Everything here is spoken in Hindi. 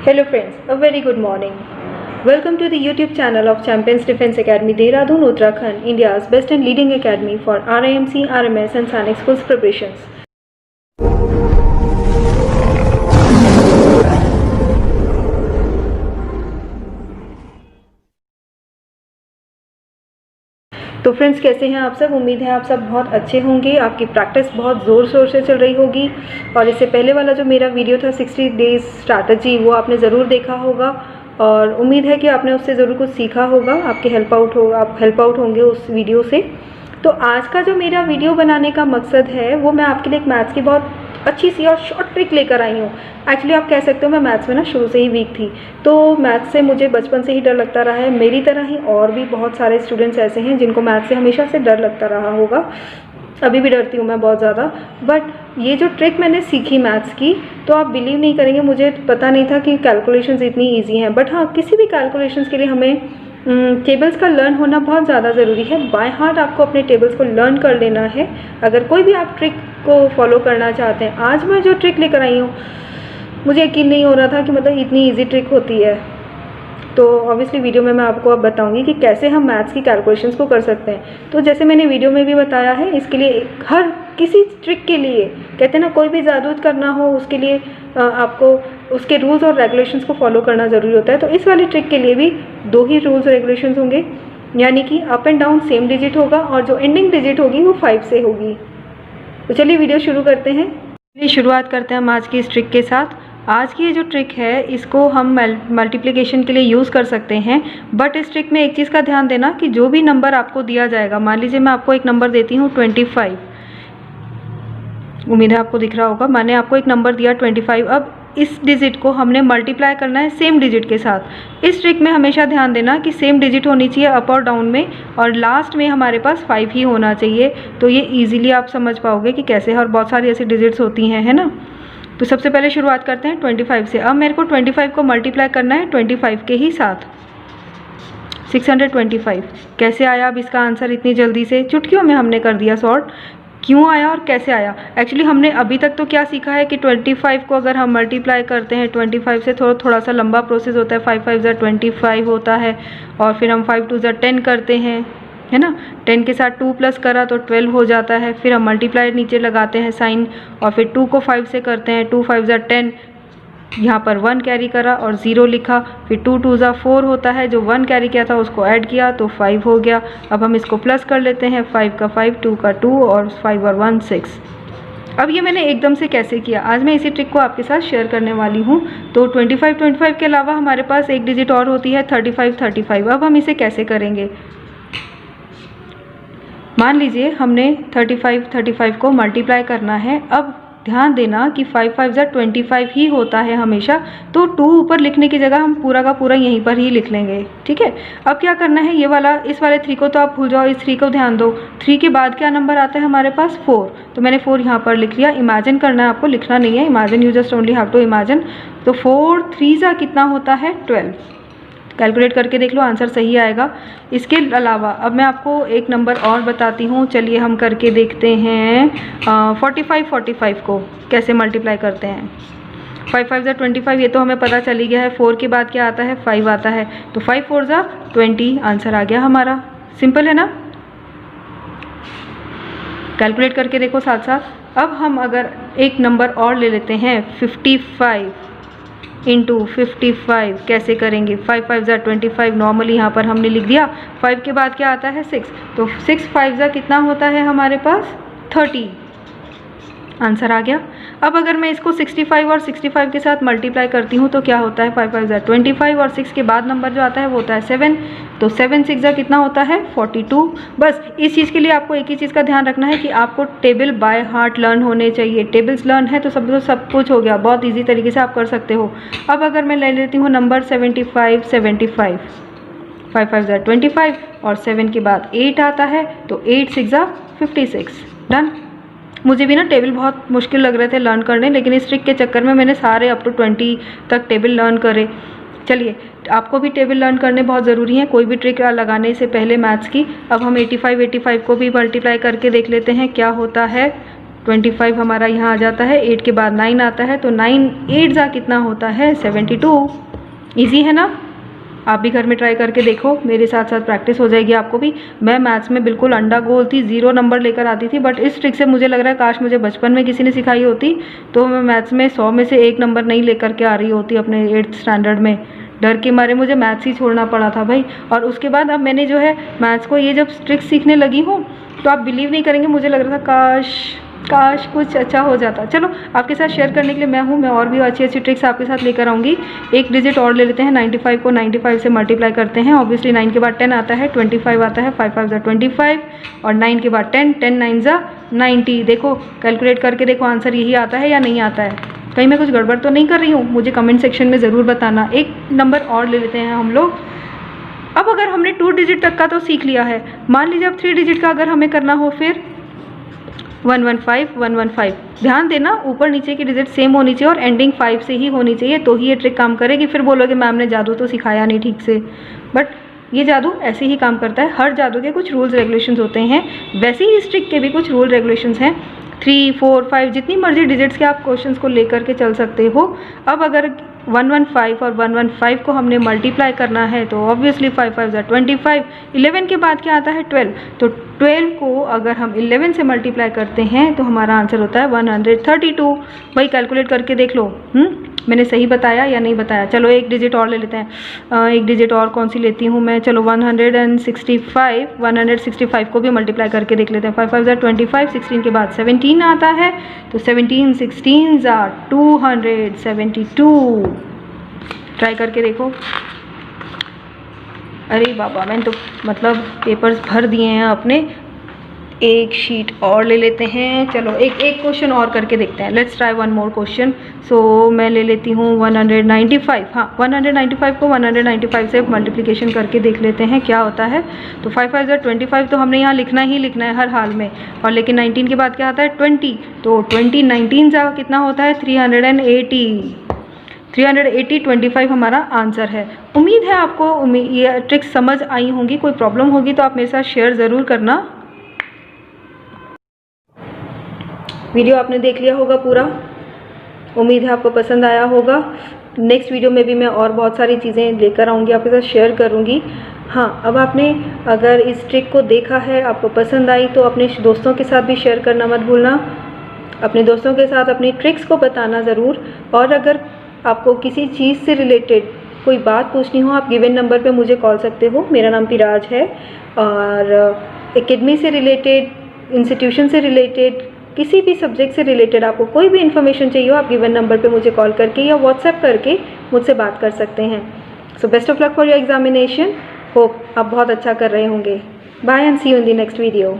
Hello friends, a very good morning. Welcome to the YouTube channel of Champions Defense Academy, Dehradun, Uttarakhand, India's best and leading academy for RIMC, RMS and Sainik schools preparations. तो फ्रेंड्स, कैसे हैं आप सब? उम्मीद है आप सब बहुत अच्छे होंगे। आपकी प्रैक्टिस बहुत ज़ोर शोर से चल रही होगी और इससे पहले वाला जो मेरा वीडियो था 60 डेज स्ट्रैटेजी, वो आपने ज़रूर देखा होगा और उम्मीद है कि आपने उससे ज़रूर कुछ सीखा होगा। आपके आप हेल्प आउट होंगे उस वीडियो से। तो आज का जो मेरा वीडियो बनाने का मकसद है वो मैं आपके लिए एक मैथ्स की बहुत अच्छी सी और शॉर्ट ट्रिक लेकर आई हूँ। एक्चुअली आप कह सकते हो मैं मैथ्स में ना शुरू से ही वीक थी, तो मैथ्स से मुझे बचपन से ही डर लगता रहा है। मेरी तरह ही और भी बहुत सारे स्टूडेंट्स ऐसे हैं जिनको मैथ्स से हमेशा से डर लगता रहा होगा। अभी भी डरती हूँ मैं बहुत ज़्यादा। बट ये जो ट्रिक मैंने सीखी मैथ्स की, तो आप बिलीव नहीं करेंगे, मुझे पता नहीं था कि कैलकुलेशंस इतनी ईजी हैं। बट हाँ, किसी भी कैलकुलेशंस के लिए हमें टेबल्स का लर्न होना बहुत ज़्यादा ज़रूरी है। बाय हार्ट आपको अपने टेबल्स को लर्न कर लेना है अगर कोई भी आप ट्रिक को फॉलो करना चाहते हैं। आज मैं जो ट्रिक लेकर आई हूँ, मुझे यकीन नहीं हो रहा था कि मतलब इतनी इजी ट्रिक होती है। तो ऑब्वियसली वीडियो में मैं आपको अब बताऊंगी कि कैसे हम मैथ्स की कैलकुलेशंस को कर सकते हैं। तो जैसे मैंने वीडियो में भी बताया है, इसके लिए हर किसी ट्रिक के लिए कहते हैं ना, कोई भी जादू करना हो उसके लिए आपको उसके रूल्स और रेगुलेशंस को फॉलो करना ज़रूरी होता है। तो इस वाली ट्रिक के लिए भी दो ही रूल्स रेगुलेशंस होंगे, यानी कि up and down same digit होगा और जो एंडिंग डिजिट होगी वो 5 से होगी। तो चलिए वीडियो शुरू करते हैं। चलिए शुरुआत करते हैं हम आज की इस ट्रिक के साथ। आज की ये जो ट्रिक है इसको हम मल्टीप्लिकेशन के लिए यूज़ कर सकते हैं। बट इस ट्रिक में एक चीज़ का ध्यान देना कि जो भी नंबर आपको दिया जाएगा, मान लीजिए मैं आपको एक नंबर देती हूँ 25, उम्मीद है आपको दिख रहा होगा। मैंने आपको एक नंबर दिया 25। अब इस डिजिट को हमने मल्टीप्लाई करना है सेम डिजिट के साथ। इस ट्रिक में हमेशा ध्यान देना कि सेम डिजिट होनी चाहिए अप और डाउन में, और लास्ट में हमारे पास 5 ही होना चाहिए। तो ये ईजिली आप समझ पाओगे कि कैसे है, और बहुत सारी ऐसी डिजिट्स होती हैं, है ना। तो सबसे पहले शुरुआत करते हैं 25 से। अब मेरे को 25 को मल्टीप्लाई करना है 25 के ही साथ, 625। कैसे आया अब इसका आंसर इतनी जल्दी से? चुटकियों में हमने कर दिया सॉर्ट। क्यों आया और कैसे आया? एक्चुअली हमने अभी तक तो क्या सीखा है कि 25 को अगर हम मल्टीप्लाई करते हैं 25 से, थोड़ा सा लंबा प्रोसेस होता है। 5 5 25 होता है, और फिर हम 5 2 10 करते हैं, है ना। 10 के साथ 2 प्लस करा तो 12 हो जाता है। फिर हम मल्टीप्लाई नीचे लगाते हैं साइन, और फिर 2 को 5 से करते हैं। 2 5 10, यहाँ पर 1 कैरी करा और 0 लिखा। फिर 2 2 4 होता है, जो 1 कैरी किया था उसको ऐड किया तो 5 हो गया। अब हम इसको प्लस कर लेते हैं, 5 का 5, 2 का 2 और 5 और 1 6। अब ये मैंने एकदम से कैसे किया, आज मैं इसी ट्रिक को आपके साथ शेयर करने वाली हूँ। तो 25 के अलावा हमारे पास एक डिजिट और होती है 35। अब हम इसे कैसे करेंगे? मान लीजिए हमने 35 को मल्टीप्लाई करना है। अब ध्यान देना कि 5 5 25 ही होता है हमेशा, तो 2 ऊपर लिखने की जगह हम पूरा का पूरा यहीं पर ही लिख लेंगे, ठीक है। अब क्या करना है, ये वाला इस वाले 3 को तो आप भूल जाओ, इस 3 को ध्यान दो। 3 के बाद क्या नंबर आता है हमारे पास? 4। तो मैंने 4 यहाँ पर लिख लिया। इमेजिन करना है आपको, लिखना नहीं है। Imagine, you just only have to imagine. तो 4 3 कितना होता है? 12। कैलकुलेट करके देख लो, आंसर सही आएगा। इसके अलावा अब मैं आपको एक नंबर और बताती हूँ, चलिए हम करके देखते हैं। 45 को कैसे मल्टीप्लाई करते हैं। 5 5 25, ये तो हमें पता चल ही गया है। 4 के बाद क्या आता है? 5 आता है। तो 5 4 20, आंसर आ गया हमारा। सिंपल है ना। कैलकुलेट करके देखो साथ साथ। अब हम अगर एक नंबर और ले लेते हैं 55 इंटू 55, कैसे करेंगे? 5 5 25, नॉर्मली यहाँ पर हमने लिख दिया। 5 के बाद क्या आता है? 6। तो 6 5 कितना होता है हमारे पास? 30। आंसर आ गया। अब अगर मैं इसको 65 और 65 के साथ मल्टीप्लाई करती हूँ तो क्या होता है? 5 5 25, और 6 के बाद नंबर जो आता है वो होता है 7। तो 7 6 कितना होता है? 42। बस इस चीज़ के लिए आपको एक ही चीज़ का ध्यान रखना है कि आपको टेबल बाय हार्ट लर्न होने चाहिए। टेबल्स लर्न है तो सब कुछ हो गया, बहुत ईजी तरीके से आप कर सकते हो। अब अगर मैं ले लेती हूँ नंबर 75 5 5 25, और 7 के बाद 8 आता है, तो 8 6 56। डन। मुझे भी ना टेबल बहुत मुश्किल लग रहे थे लर्न करने, लेकिन इस ट्रिक के चक्कर में मैंने सारे अप टू 20 तक टेबल लर्न करे। चलिए, आपको भी टेबल लर्न करने बहुत ज़रूरी है कोई भी ट्रिक लगाने से पहले मैथ्स की। अब हम 85 को भी मल्टीप्लाई करके देख लेते हैं क्या होता है। 25 हमारा यहाँ आ जाता है, 8 के बाद 9 आता है, तो 9 8 जा कितना होता है 72। ईजी है ना? आप भी घर में ट्राई करके देखो, मेरे साथ साथ प्रैक्टिस हो जाएगी आपको भी। मैं मैथ्स में बिल्कुल अंडा गोल थी, 0 नंबर लेकर आती थी, बट इस ट्रिक से मुझे लग रहा है काश मुझे बचपन में किसी ने सिखाई होती तो मैं मैथ्स में 100 में से 1 नंबर नहीं लेकर के आ रही होती अपने 8th स्टैंडर्ड में। डर के मारे मुझे मैथ्स ही छोड़ना पड़ा था भाई। और उसके बाद अब मैंने जो है मैथ्स को ये जब ट्रिक सीखने लगी हूँ तो आप बिलीव नहीं करेंगे, मुझे लग रहा था काश कुछ अच्छा हो जाता। चलो आपके साथ शेयर करने के लिए मैं हूँ, मैं और भी अच्छी अच्छी ट्रिक्स आपके साथ लेकर आऊँगी। एक डिजिट और ले लेते हैं, 95 को 95 से मल्टीप्लाई करते हैं। ऑब्वियसली 9 के बाद 10 आता है, 25 आता है, 5 5 25 और 9 के बाद 10, 10 9 90। देखो कैलकुलेट करके देखो आंसर यही आता है या नहीं आता है, कहीं मैं कुछ गड़बड़ तो नहीं कर रही हूँ, मुझे कमेंट सेक्शन में ज़रूर बताना। एक नंबर और ले लेते हैं हम लोग। अब अगर हमने 2 डिजिट तक का तो सीख लिया है, मान लीजिए अब 3 डिजिट का अगर हमें करना हो फिर 115 115। ध्यान देना ऊपर नीचे की डिजिट सेम होनी चाहिए और एंडिंग 5 से ही होनी चाहिए, तो ही ये ट्रिक काम करेगी। फिर बोलोगे मैम ने जादू तो सिखाया नहीं ठीक से, बट ये जादू ऐसे ही काम करता है। हर जादू के कुछ रूल्स रेगुलेशंस होते हैं, वैसे ही इस ट्रिक के भी कुछ रूल रेगुलेशंस हैं। 3 4 5 जितनी मर्जी डिजिट्स के आप क्वेश्चंस को लेकर के चल सकते हो। अब अगर 115 और 115 को हमने मल्टीप्लाई करना है तो ऑब्वियसली 5 5 25। 11 के बाद क्या आता है 12, तो 12 को अगर हम 11 से मल्टीप्लाई करते हैं तो हमारा आंसर होता है 132। भाई कैलकुलेट करके देख लो मैंने सही बताया या नहीं बताया। चलो एक डिजिट और ले लेते हैं, एक डिजिट और कौन सी लेती हूँ मैं, चलो 165 को भी मल्टीप्लाई करके देख लेते हैं। 5 5 25, 16 के बाद 17 आता है, तो 17 16 272। ट्राई करके देखो। अरे बाबा मैंने तो मतलब पेपर्स भर दिए हैं अपने। एक शीट और ले लेते हैं, चलो एक क्वेश्चन और करके देखते हैं। Let's try one more question. So मैं ले लेती हूँ 195। हाँ 195 को 195 से मल्टीप्लिकेशन करके देख लेते हैं क्या होता है। तो 5 5 25 तो हमने यहाँ लिखना ही लिखना है हर हाल में, और लेकिन 19 के बाद क्या आता है 20, तो 20 19 जा कितना होता है 380। 380 25 हमारा आंसर है। उम्मीद है आपको ये ट्रिक्स समझ आई होंगी। कोई प्रॉब्लम होगी तो आप मेरे साथ शेयर ज़रूर करना। वीडियो आपने देख लिया होगा पूरा, उम्मीद है आपको पसंद आया होगा। नेक्स्ट वीडियो में भी मैं और बहुत सारी चीज़ें लेकर आऊँगी, आपके साथ शेयर करूँगी। हाँ अब आपने अगर इस ट्रिक को देखा है, आपको पसंद आई, तो अपने दोस्तों के साथ भी शेयर करना मत भूलना। अपने दोस्तों के साथ अपनी ट्रिक्स को बताना ज़रूर। और अगर आपको किसी चीज़ से रिलेटेड कोई बात पूछनी हो, आप गिवन नंबर पे मुझे कॉल सकते हो। मेरा नाम पिराज है। और एकेडमी से रिलेटेड, इंस्टीट्यूशन से रिलेटेड, किसी भी सब्जेक्ट से रिलेटेड आपको कोई भी इन्फॉर्मेशन चाहिए हो, आप गिवन नंबर पे मुझे कॉल करके या व्हाट्सएप करके मुझसे बात कर सकते हैं। So best of luck for your examination. Hope आप बहुत अच्छा कर रहे होंगे। Bye and see you in the next video.